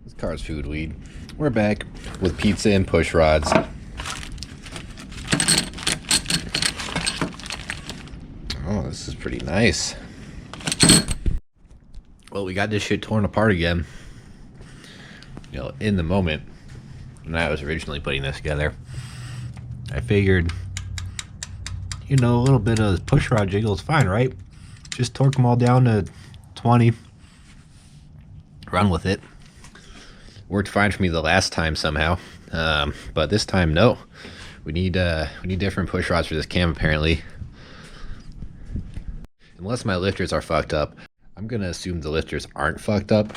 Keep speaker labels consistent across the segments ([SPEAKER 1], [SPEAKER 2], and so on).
[SPEAKER 1] This car's food weed. We're back with pizza and push rods. Oh, this is pretty nice. Well, we got this shit torn apart again. You know, in the moment when I was originally putting this together, I figured, you know, a little bit of push rod jiggle is fine, right? Just torque them all down to 20. Run with it. Worked fine for me the last time somehow, but this time no. We need different push rods for this cam apparently. Unless my lifters are fucked up, I'm gonna assume the lifters aren't fucked up.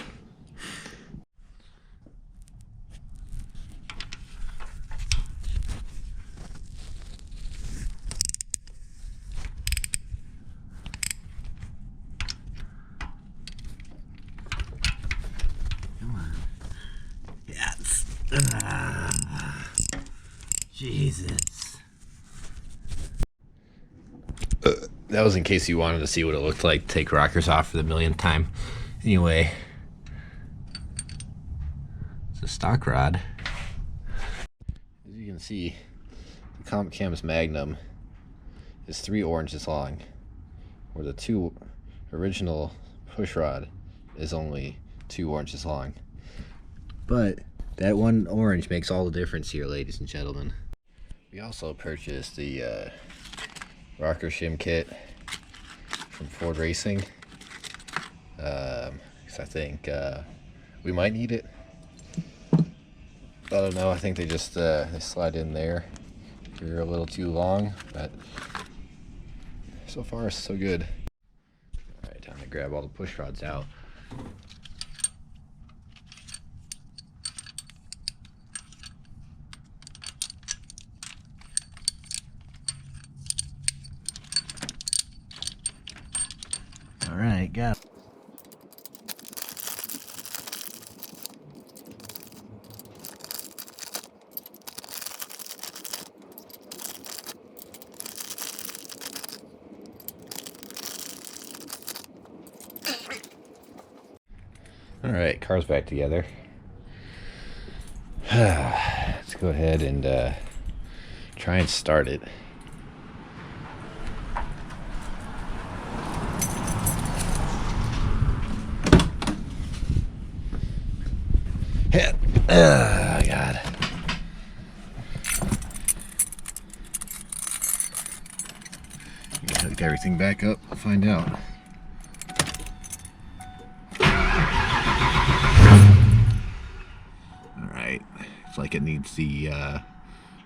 [SPEAKER 1] Jesus. That was in case you wanted to see what it looked like to take rockers off for the millionth time. Anyway, it's a stock rod. As you can see, the Comp Cam's Magnum is 3 oranges long, where the 2 original push rod is only 2 oranges long. But that 1 orange makes all the difference here, ladies and gentlemen. We also purchased the rocker shim kit from Ford Racing, because I think we might need it. I don't know, I think they just they slide in there if you're a little too long, but so far so good. Alright, time to grab all the push rods out. Alright, go. Alright, car's back together. Let's go ahead and try and start it. Hit. Oh, God. Hook everything back up. We'll find out. Alright. It's like it needs the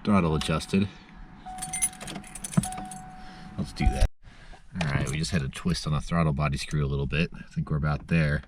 [SPEAKER 1] throttle adjusted. Let's do that. Alright, we just had to twist on the throttle body screw a little bit. I think we're about there.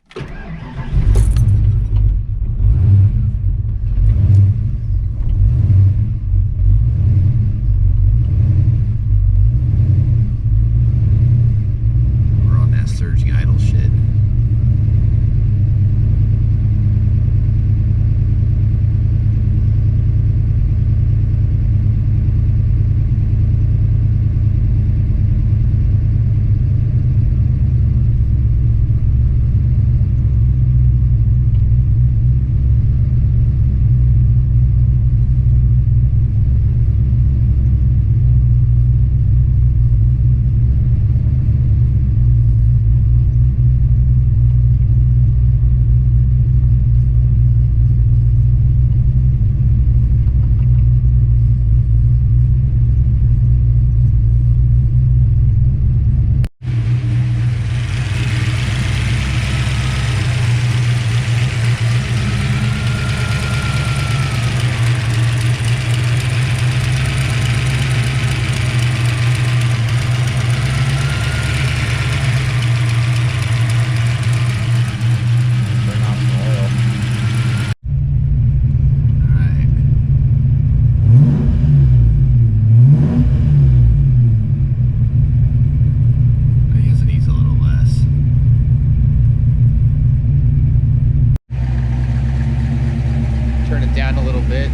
[SPEAKER 1] Down a little bit.